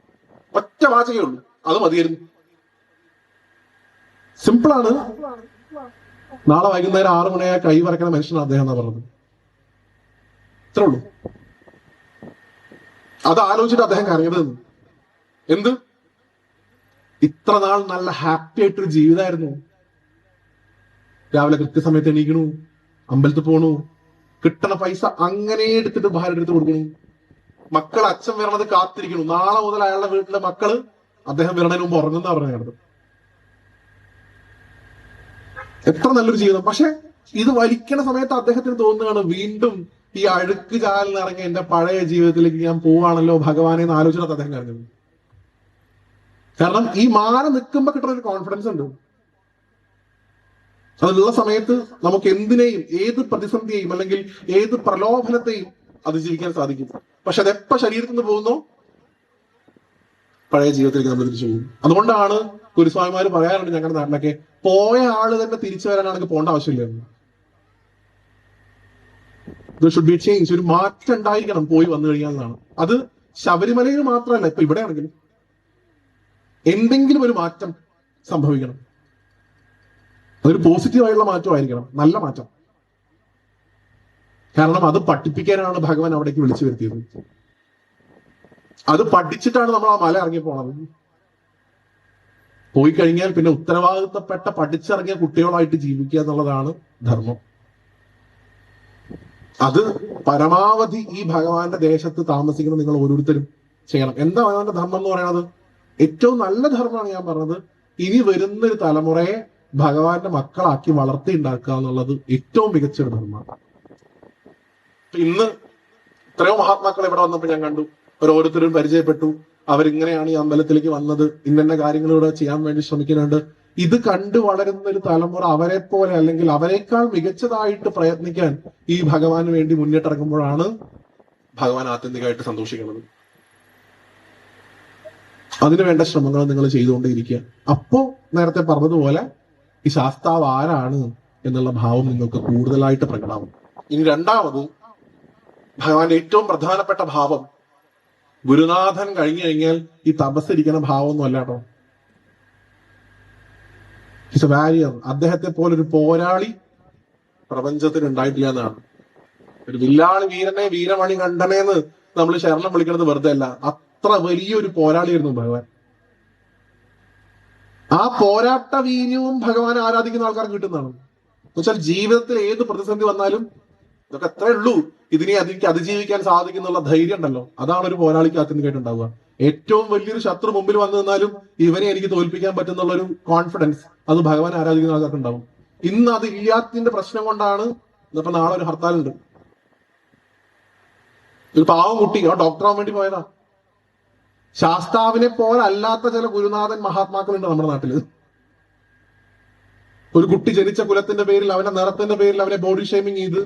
ഒറ്റ വാചകമേ ഉള്ളൂ, അത് മതിയായിരുന്നു. സിമ്പിളാണ്. നാളെ വൈകുന്നേരം 6 മണിയായ കൈ വരയ്ക്കുന്ന മനുഷ്യനാണ് അദ്ദേഹം എന്നാ പറഞ്ഞത്. ഇത്രേ ഉള്ളൂ. അത് ആലോചിച്ചിട്ട് അദ്ദേഹം കരഞ്ഞത് എന്ത്, ഇത്ര നാൾ നല്ല ഹാപ്പി ആയിട്ടൊരു ജീവിതമായിരുന്നു. രാവിലെ കൃത്യസമയത്ത് എണീക്കണു, അമ്പലത്തിൽ പോണു, കിട്ടണ പൈസ അങ്ങനെ എടുത്തിട്ട് ഭാര്യ എടുത്ത് കൊടുക്കണു, മക്കൾ അച്ഛൻ വരണത് കാത്തിരിക്കണു, നാളെ മുതൽ അയാളുടെ വീട്ടിലെ മക്കള് അദ്ദേഹം വരണതിന് മുമ്പ് ഉറങ്ങുന്ന പറഞ്ഞത്. എത്ര നല്ലൊരു ജീവിതം. പക്ഷെ ഇത് വലിക്കണ സമയത്ത് അദ്ദേഹത്തിന് തോന്നുകയാണ് വീണ്ടും ഈ അഴുക്ക് ചാലിൽ ഇറങ്ങി എന്റെ പഴയ ജീവിതത്തിലേക്ക് ഞാൻ പോവാണല്ലോ ഭഗവാനെ എന്ന് ആലോചിച്ചിട്ട് അദ്ദേഹം കരഞ്ഞത്. കാരണം ഈ മാല നിൽക്കുമ്പോ കിട്ടുന്ന ഒരു കോൺഫിഡൻസ് ഉണ്ട്. അതുള്ള സമയത്ത് നമുക്ക് എന്തിനേയും, ഏത് പ്രതിസന്ധിയെയും അല്ലെങ്കിൽ ഏത് പ്രലോഭനത്തെയും അതിജീവിക്കാൻ സാധിക്കും. പക്ഷെ അതെപ്പോ ശരീരത്തിൽ നിന്ന് പോകുന്നോ പഴയ ജീവിതത്തിലേക്ക് നമ്മൾ തിരിച്ചു പോകും. അതുകൊണ്ടാണ് ഗുരുസ്വാമിമാര് പറയാറുണ്ട് ഞങ്ങളുടെ നാട്ടിലൊക്കെ, പോയ ആള് തന്നെ തിരിച്ചു വരാനാണെങ്കിൽ പോകേണ്ട ആവശ്യമില്ല. Should be change. ഒരു മാറ്റം ഉണ്ടായിരിക്കണം പോയി വന്നു കഴിഞ്ഞാൽ എന്നാണ്. അത് ശബരിമലയിൽ മാത്രമല്ല, ഇപ്പൊ ഇവിടെ ആണെങ്കിലും എന്തെങ്കിലും ഒരു മാറ്റം സംഭവിക്കണം. അതൊരു പോസിറ്റീവായുള്ള മാറ്റമായിരിക്കണം, നല്ല മാറ്റം. കാരണം അത് പഠിപ്പിക്കാനാണ് ഭഗവാൻ അവിടേക്ക് വിളിച്ചു വരുത്തിയത്. അത് പഠിച്ചിട്ടാണ് നമ്മൾ ആ മല ഇറങ്ങി പോണത്. പോയി കഴിഞ്ഞാൽ പിന്നെ ഉത്തരവാദിത്തപ്പെട്ട പഠിച്ചിറങ്ങിയ കുട്ടികളായിട്ട് ജീവിക്കുക എന്നുള്ളതാണ് ധർമ്മം. അത് പരമാവധി ഈ ഭഗവാന്റെ ദേശത്ത് താമസിക്കുന്ന നിങ്ങൾ ഓരോരുത്തരും ചെയ്യണം. എന്താ ഭഗവാന്റെ ധർമ്മം എന്ന് പറയുന്നത്? ഏറ്റവും നല്ല ധർമ്മമാണ് ഞാൻ പറഞ്ഞത്. ഇനി വരുന്നൊരു തലമുറയെ ഭഗവാന്റെ മക്കളാക്കി വളർത്തി ഉണ്ടാക്കുക എന്നുള്ളത് ഏറ്റവും മികച്ചൊരു ധർമ്മമാണ്. ഇന്ന് എത്രയോ മഹാത്മാക്കൾ ഇവിടെ വന്നപ്പോൾ ഞാൻ കണ്ടു, ഓരോരുത്തരും പരിചയപ്പെട്ടു. അവരിങ്ങനെയാണ് ഈ അമ്പലത്തിലേക്ക് വന്നത്, ഇന്ന കാര്യങ്ങളിലൂടെ ചെയ്യാൻ വേണ്ടി ശ്രമിക്കുന്നുണ്ട്. ഇത് കണ്ടു വളരുന്ന ഒരു തലമുറ അവരെ പോലെ അല്ലെങ്കിൽ അവരെക്കാൾ മികച്ചതായിട്ട് പ്രയത്നിക്കാൻ ഈ ഭഗവാന് വേണ്ടി മുന്നിട്ടിറങ്ങുമ്പോഴാണ് ഭഗവാൻ ആത്യന്തികമായിട്ട് സന്തോഷിക്കുന്നത്. അതിനുവേണ്ട ശ്രമങ്ങൾ നിങ്ങൾ ചെയ്തുകൊണ്ടേയിരിക്കുക. അപ്പോ നേരത്തെ പറഞ്ഞതുപോലെ ഈ ശാസ്താവ് ആരാണ് എന്നുള്ള ഭാവം നിങ്ങൾക്ക് കൂടുതലായിട്ട് പ്രകടമാവും. ഇനി രണ്ടാമത്, ഭഗവാന്റെ ഏറ്റവും പ്രധാനപ്പെട്ട ഭാവം, ഗുരുനാഥൻ കഴിഞ്ഞു കഴിഞ്ഞാൽ ഈ തപസ്സിരിക്കുന്ന ഭാവമൊന്നും അല്ല കേട്ടോ. It's a warrior. അദ്ദേഹത്തെ പോലൊരു പോരാളി പ്രപഞ്ചത്തിന് ഉണ്ടായിട്ടില്ല എന്നാണ്. ഒരു വില്ലാളി വീരനെ വീരമണി കണ്ടനെന്ന് നമ്മൾ ശരണം വിളിക്കുന്നത് വെറുതെ അല്ല. അത്ര വലിയൊരു പോരാളിയായിരുന്നു ഭഗവാൻ. ആ പോരാട്ട വീര്യവും ഭഗവാനെ ആരാധിക്കുന്ന ആൾക്കാർക്ക് കിട്ടുന്നതാണ്. എന്നുവെച്ചാൽ ജീവിതത്തിൽ ഏത് പ്രതിസന്ധി വന്നാലും ഇതൊക്കെ എത്രേ ഉള്ളൂ, ഇതിനെ എനിക്ക് അതിജീവിക്കാൻ സാധിക്കുന്നുള്ള ധൈര്യം ഉണ്ടല്ലോ, അതാണ് ഒരു പോരാളിക്ക് ആത്യന്തികമായിട്ട് ഉണ്ടാവുക. ഏറ്റവും വലിയൊരു ശത്രു മുമ്പിൽ വന്നു നിന്നാലും ഇവനെ എനിക്ക് തോൽപ്പിക്കാൻ പറ്റുന്നുള്ള ഒരു കോൺഫിഡൻസ് അത് ഭഗവാൻ ആരാധിക്കുന്ന ആൾക്കാർക്ക് ഉണ്ടാവും. ഇന്ന് അത് ഇല്ലാത്തതിന്റെ പ്രശ്നം കൊണ്ടാണ് ഇന്നിപ്പോ നാളെ ഒരു ഹർത്താലുണ്ട്. ഒരു പാവം കുട്ടി ആ ഡോക്ടറാവാൻ വേണ്ടി പോയതാ. ശാസ്താവിനെ പോലെ അല്ലാത്ത ചില ഗുരുനാഥൻ മഹാത്മാക്കളുണ്ട് നമ്മുടെ നാട്ടില്. ഒരു കുട്ടി ജനിച്ച കുലത്തിന്റെ പേരിൽ, അവന്റെ നിറത്തിന്റെ പേരിൽ അവനെ ബോഡി ഷേമിങ് ചെയ്ത്,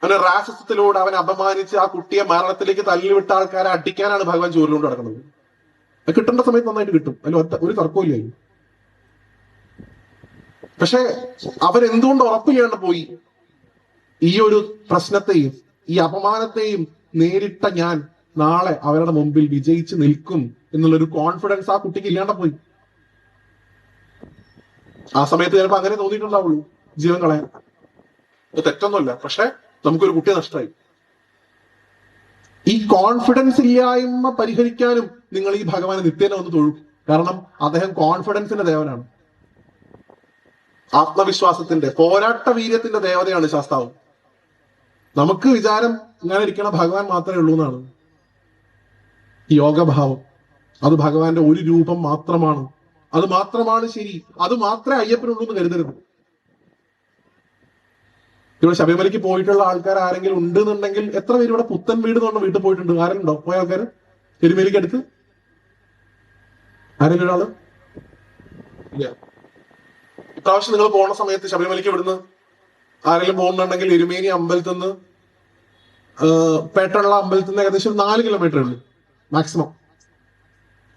അവനെ റാസിസത്തിലൂടെ അവനെ അപമാനിച്ച് ആ കുട്ടിയെ മരണത്തിലേക്ക് തള്ളിവിട്ട ആൾക്കാരെ അടിക്കാനാണ് ഭഗവാൻ ചൂരിലുകൊണ്ട് നടക്കുന്നത്. അത് കിട്ടേണ്ട സമയത്ത് നന്നായിട്ട് കിട്ടും, അതിൽ ഒരു തർക്കമില്ല. പക്ഷെ അവരെന്തുകൊണ്ട് ഉറപ്പില്ലാണ്ട് പോയി? ഈ ഒരു പ്രശ്നത്തെയും ഈ അപമാനത്തെയും നേരിട്ട ഞാൻ നാളെ അവരുടെ മുമ്പിൽ വിജയിച്ച് നിൽക്കും എന്നുള്ളൊരു കോൺഫിഡൻസ് ആ കുട്ടിക്ക് ഇല്ലാണ്ട് പോയി. ആ സമയത്ത് ചിലപ്പോൾ അങ്ങനെ തോന്നിയിട്ടുണ്ടാവുള്ളൂ, ജീവൻ കളയാൻ. തെറ്റൊന്നുമില്ല, പക്ഷെ നമുക്കൊരു കുട്ടിയെ നഷ്ടമായി. ഈ കോൺഫിഡൻസ് ഇല്ലായ്മ പരിഹരിക്കാനും നിങ്ങൾ ഈ ഭഗവാനെ നിത്യേന ഒന്ന് തൊഴും. കാരണം അദ്ദേഹം കോൺഫിഡൻസിന്റെ ദേവനാണ്, ആത്മവിശ്വാസത്തിന്റെ, പോരാട്ട വീര്യത്തിന്റെ ദേവതയാണ് ശാസ്താവ്. നമുക്ക് വിചാരം ഇങ്ങനെ ഇരിക്കണ ഭഗവാൻ മാത്രമേ ഉള്ളൂ എന്നാണ്. യോഗഭാവം അത് ഭഗവാന്റെ ഒരു രൂപം മാത്രമാണ്, അത് മാത്രമാണ് ശരി, അത് മാത്രമേ അയ്യപ്പനുള്ളൂ എന്ന് കരുതരുത്. ഇവിടെ ശബരിമലയ്ക്ക് പോയിട്ടുള്ള ആൾക്കാർ ആരെങ്കിലും ഉണ്ട് എന്നുണ്ടെങ്കിൽ എത്ര പേര് ഇവിടെ പുത്തൻ വീട് എന്ന് പറഞ്ഞ വീട്ടിൽ പോയിട്ടുണ്ട്? ആരെങ്കിലും ഉണ്ടോ പോയ ആൾക്കാർ? എരുമേലിക്ക് അടുത്ത് ആരെങ്കിലും ഒരാള് ഇല്ല. ഇപ്രാവശ്യം നിങ്ങൾ പോണ സമയത്ത് ശബരിമലയ്ക്ക് ഇവിടുന്ന് ആരെങ്കിലും പോകുന്നുണ്ടെങ്കിൽ എരുമേലി അമ്പലത്തിൽ നിന്ന് പേട്ടുള്ള അമ്പലത്തിൽ നിന്ന് ഏകദേശം 4 കിലോമീറ്റർ ഉള്ളൂ മാക്സിമം.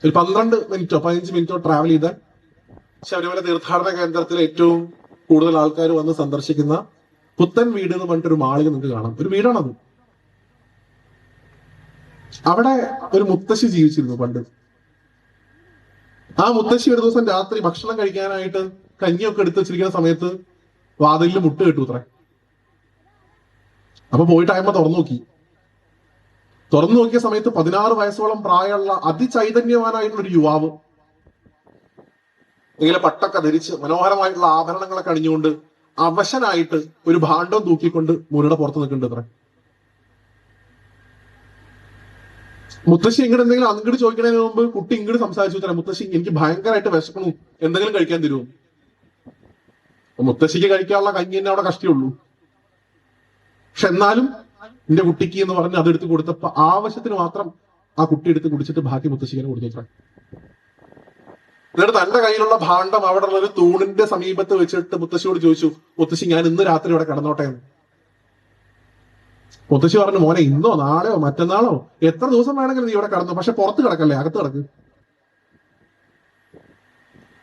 ഒരു 12 മിനിറ്റോ 15 മിനിറ്റോ ട്രാവൽ ചെയ്താൽ ശബരിമല തീർത്ഥാടന കേന്ദ്രത്തിൽ ഏറ്റവും കൂടുതൽ ആൾക്കാർ വന്ന് സന്ദർശിക്കുന്ന പുത്തൻ വീട് എന്ന് പറഞ്ഞിട്ടൊരു മാളിക നിങ്ങൾക്ക് കാണാം. ഒരു വീടാണത്. അവിടെ ഒരു മുത്തശ്ശി ജീവിച്ചിരുന്നു പണ്ട്. ആ മുത്തശ്ശി ഒരു ദിവസം രാത്രി ഭക്ഷണം കഴിക്കാനായിട്ട് കഞ്ഞിയൊക്കെ എടുത്തു വെച്ചിരിക്കുന്ന സമയത്ത് വാതിലിൽ മുട്ട് കെട്ടു അത്രേ. അപ്പൊ പോയിട്ടായപ്പോ തുറന്നു നോക്കിയ സമയത്ത് 16 വയസ്സോളം പ്രായമുള്ള അതിചൈതന്യവാനായിട്ടുള്ള ഒരു യുവാവ് ഇങ്ങനെ പട്ടൊക്കെ ധരിച്ച് മനോഹരമായിട്ടുള്ള ആഭരണങ്ങളൊക്കെ അണിഞ്ഞുകൊണ്ട് അവശനായിട്ട് ഒരു ഭാണ്ഡം തൂക്കിക്കൊണ്ട് മുറിയുടെ പുറത്ത് നിൽക്കുന്നുണ്ട് അത്ര. മുത്തശ്ശി ഇങ്ങോട്ട് എന്തെങ്കിലും അങ്ങോട്ട് ചോദിക്കുന്നതിന് മുമ്പ് കുട്ടി ഇങ്ങോട്ട് സംസാരിച്ചു തരാം, മുത്തശ്ശി എനിക്ക് ഭയങ്കരമായിട്ട് വിശക്കണു, എന്തെങ്കിലും കഴിക്കാൻ തരുമോ? മുത്തശ്ശിക്ക് കഴിക്കാനുള്ള കഞ്ഞി തന്നെ അവിടെ കഷ്ടിയുള്ളൂ. പക്ഷെ എന്നാലും എന്റെ കുട്ടിക്ക് എന്ന് പറഞ്ഞ് അതെടുത്ത് കൊടുത്തപ്പോ ആവശ്യത്തിന് മാത്രം ആ കുട്ടി എടുത്ത് കുടിച്ചിട്ട് ബാക്കി മുത്തശ്ശിക്കാനെ കൊടുത്തു. എന്നിട്ട് തന്റെ കയ്യിലുള്ള ഭാണ്ഡം അവിടെ ഉള്ള ഒരു തൂണിന്റെ സമീപത്ത് വെച്ചിട്ട് മുത്തശ്ശിയോട് ചോദിച്ചു, മുത്തശ്ശി ഞാൻ ഇന്ന് രാത്രി ഇവിടെ കിടന്നോട്ടെ എന്ന്. മുത്തശ്ശി പറഞ്ഞു, മോനെ ഇന്നോ നാളെയോ മറ്റന്നാളോ എത്ര ദിവസം വേണമെങ്കിലും നീ ഇവിടെ കിടന്നു, പക്ഷെ പുറത്ത് കിടക്കല്ലേ, അകത്ത് കിടക്ക്.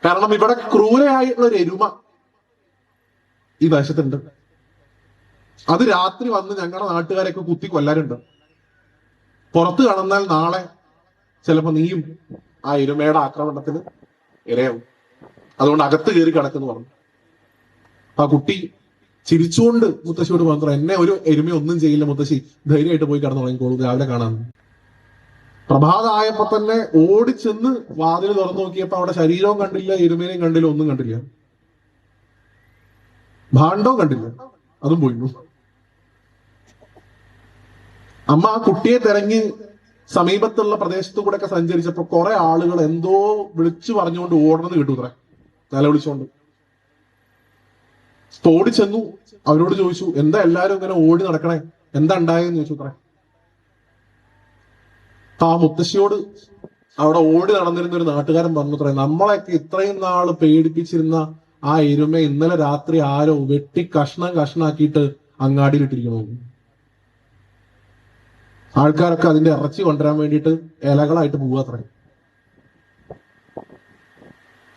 കാരണം ഇവിടെ ക്രൂരയായിട്ടുള്ള ഒരു എരുമ ഈ ദേശത്തുണ്ട്. അത് രാത്രി വന്ന് ഞങ്ങളുടെ നാട്ടുകാരെയൊക്കെ കുത്തി കൊല്ലാറുണ്ട്. പുറത്ത് കടന്നാൽ നാളെ ചിലപ്പോ നീയും ആ എരുമയുടെ ആക്രമണത്തിന് ഇരയാവും. അതുകൊണ്ട് അകത്ത് കയറി കിടക്കുന്നു പറഞ്ഞു. ആ കുട്ടി ചിരിച്ചുകൊണ്ട് മുത്തശ്ശിയോട് പറഞ്ഞു, എന്നെ ഒരു എരുമ ഒന്നും ചെയ്യില്ല മുത്തശ്ശി, ധൈര്യമായിട്ട് പോയി കിടന്നു തുടങ്ങിക്കോളൂ, രാവിലെ കാണാൻ. പ്രഭാതമായപ്പോ തന്നെ ഓടിച്ചെന്ന് വാതിൽ തുറന്നു നോക്കിയപ്പോ അവിടെ ശരീരവും കണ്ടില്ല, എരുമേനെയും കണ്ടില്ല, ഒന്നും കണ്ടില്ല, ഭാണ്ഡവും കണ്ടില്ല, അതും പോയിരുന്നു. അമ്മ ആ കുട്ടിയെ തിരഞ്ഞ് സമീപത്തുള്ള പ്രദേശത്തു കൂടെ ഒക്കെ സഞ്ചരിച്ചപ്പോ കുറെ ആളുകൾ എന്തോ വിളിച്ചു പറഞ്ഞുകൊണ്ട് ഓടുന്നത് കിട്ടൂ ഇത്ര, നില വിളിച്ചോണ്ട്. ഓടിച്ചെന്നു, അവരോട് ചോദിച്ചു, എന്താ എല്ലാരും ഇങ്ങനെ ഓടി നടക്കണേ, എന്താ ഉണ്ടായെന്ന് ചോദിച്ചു ഇത്ര. ആ മുത്തശ്ശിയോട് അവിടെ ഓടി നടന്നിരുന്ന ഒരു നാട്ടുകാരൻ പറഞ്ഞു ഇത്ര, നമ്മളെയൊക്കെ ഇത്രയും നാള് പേടിപ്പിച്ചിരുന്ന ആ എരുമ ഇന്നലെ രാത്രി ആരോ വെട്ടി കഷ്ണാക്കിയിട്ട് അങ്ങാടിയിലിട്ടിരിക്കണോ. ആൾക്കാരൊക്കെ അതിന്റെ ഇറച്ചി കൊണ്ടുവരാൻ വേണ്ടിയിട്ട് ഇലകളായിട്ട് പോവുക അത്ര.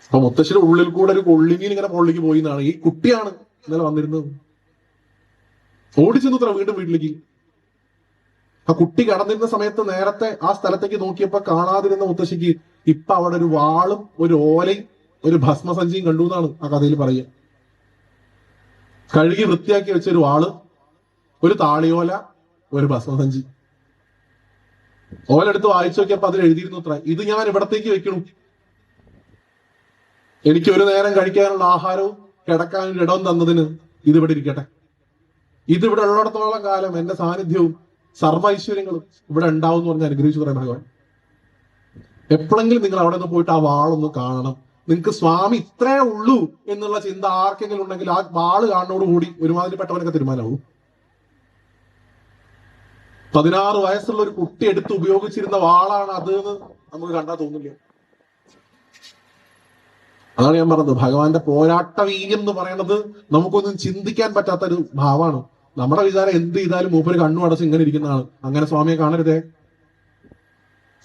അപ്പൊ മുത്തശ്ശിയുടെ ഉള്ളിൽ കൂടെ ഒരു കൊള്ളിങ്ങിന് ഇങ്ങനെ പൊള്ളിക്ക് പോയി എന്നാണ്. ഈ കുട്ടിയാണ് ഇന്നലെ വന്നിരുന്നത്. ഓടിച്ചെന്നു ഇത്ര വീട്ടിലേക്ക്. ആ കുട്ടി കടന്നിരുന്ന സമയത്ത് നേരത്തെ ആ സ്ഥലത്തേക്ക് നോക്കിയപ്പോ കാണാതിരുന്ന മുത്തശ്ശിക്ക് ഇപ്പൊ അവിടെ ഒരു വാളും ഒരു ഓലയും ഒരു ഭസ്മസഞ്ചിയും കണ്ടു എന്നാണ് ആ കഥയിൽ പറയുക. കഴുകി വൃത്തിയാക്കി വെച്ച ഒരു വാള്, ഒരു താളിയോല, ഒരു ഭസ്മസഞ്ചി. ഓലെടുത്ത് വായിച്ചു നോക്കിയപ്പോ അതിൽ എഴുതിയിരുന്നു അത്ര, ഇത് ഞാൻ ഇവിടത്തേക്ക് വെക്കണു, എനിക്ക് ഒരു നേരം കഴിക്കാനുള്ള ആഹാരവും കിടക്കാനുള്ള ഇടവും തന്നതിന് ഇതിവിടെ ഇരിക്കട്ടെ. ഇതിവിടെ ഉള്ളിടത്തോളം കാലം എന്റെ സാന്നിധ്യവും സർവ്വ ഐശ്വര്യങ്ങളും ഇവിടെ ഉണ്ടാവും എന്ന് പറഞ്ഞ് അനുഗ്രഹിച്ചു പറയാം ഭഗവാൻ. എപ്പോഴെങ്കിലും നിങ്ങൾ അവിടെ നിന്ന് പോയിട്ട് ആ വാളൊന്ന് കാണണം. നിങ്ങൾക്ക് സ്വാമി ഇത്രേ ഉള്ളൂ എന്നുള്ള ചിന്ത ആർക്കെങ്കിലും ഉണ്ടെങ്കിൽ ആ വാള് കാണുന്നതോടുകൂടി ഒരുമാതിരിപ്പെട്ടവനൊക്കെ തീരുമാനമാവും. 16 വയസ്സുള്ള ഒരു കുട്ടി എടുത്ത് ഉപയോഗിച്ചിരുന്ന വാളാണ് അത് എന്ന് നമുക്ക് കണ്ടാൽ തോന്നില്ല. അതാണ് ഞാൻ പറഞ്ഞത്, ഭഗവാന്റെ പോരാട്ട വീര്യം എന്ന് പറയുന്നത് നമുക്കൊന്നും ചിന്തിക്കാൻ പറ്റാത്ത ഒരു ഭാവമാണ്. നമ്മുടെ വിചാരം എന്ത് ചെയ്താലും മൂപ്പര് കണ്ണു അടച്ച് ഇങ്ങനെ ഇരിക്കുന്നതാണ്. അങ്ങനെ സ്വാമിയെ കാണരുതേ,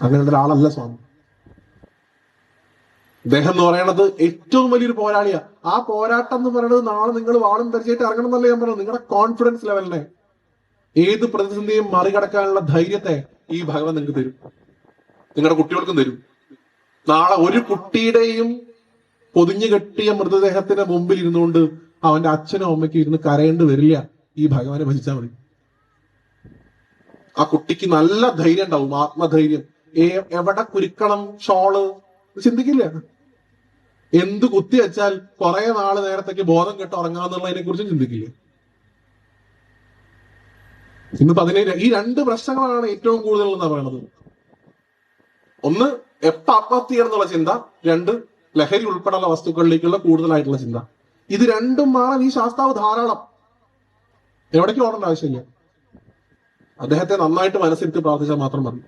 അങ്ങനെയുള്ള ഒരാളല്ല സ്വാമി. അദ്ദേഹം എന്ന് പറയുന്നത് ഏറ്റവും വലിയൊരു പോരാളിയാ. ആ പോരാട്ടം എന്ന് പറയുന്നത് നാളെ നിങ്ങൾ വാളും ധരിച്ചായിട്ട് ഇറങ്ങണം എന്നല്ല ഞാൻ പറയുന്നത്. നിങ്ങളുടെ കോൺഫിഡൻസ് ലെവലിനെ, ഏത് പ്രതിസന്ധിയും മറികടക്കാനുള്ള ധൈര്യത്തെ ഈ ഭഗവാൻ നിങ്ങൾക്ക് തരും, നിങ്ങളുടെ കുട്ടികൾക്കും തരും. നാളെ ഒരു കുട്ടിയുടെയും പൊതിഞ്ഞു കെട്ടിയ മൃതദേഹത്തിന്റെ മുമ്പിൽ ഇരുന്നുകൊണ്ട് അവന്റെ അച്ഛനും അമ്മയ്ക്കും ഇരുന്ന് കരയേണ്ടി വരില്ല. ഈ ഭഗവാനെ ഭജിച്ചാൽ മതി. ആ കുട്ടിക്ക് നല്ല ധൈര്യം ഉണ്ടാവും, ആത്മധൈര്യം. എവിടെ കുരുക്കണം ഷോള് ചിന്തിക്കില്ല. എന്ത് കുത്തി വെച്ചാൽ കുറെ നാള് നേരത്തേക്ക് ബോധം കെട്ട് ഉറങ്ങാന്നുള്ളതിനെ കുറിച്ചും ചിന്തിക്കില്ല. ഇന്ന് 17 ഈ 2 പ്രശ്നങ്ങളാണ് ഏറ്റവും കൂടുതൽ എന്നാ പറയുന്നത്. ഒന്ന് ആത്മഹത്യ ചെയ്യണം എന്നുള്ള ചിന്ത, 2 ലഹരി ഉൾപ്പെടെയുള്ള വസ്തുക്കളിലേക്കുള്ള കൂടുതലായിട്ടുള്ള ചിന്ത. ഇത് രണ്ടും മാറാൻ ഈ ശാസ്താവ് ധാരാളം. എവിടേക്ക് ഓടേണ്ട ആവശ്യമില്ല. അദ്ദേഹത്തെ നന്നായിട്ട് മനസ്സിരുത്തി പ്രാർത്ഥിച്ചാൽ മാത്രം മതി.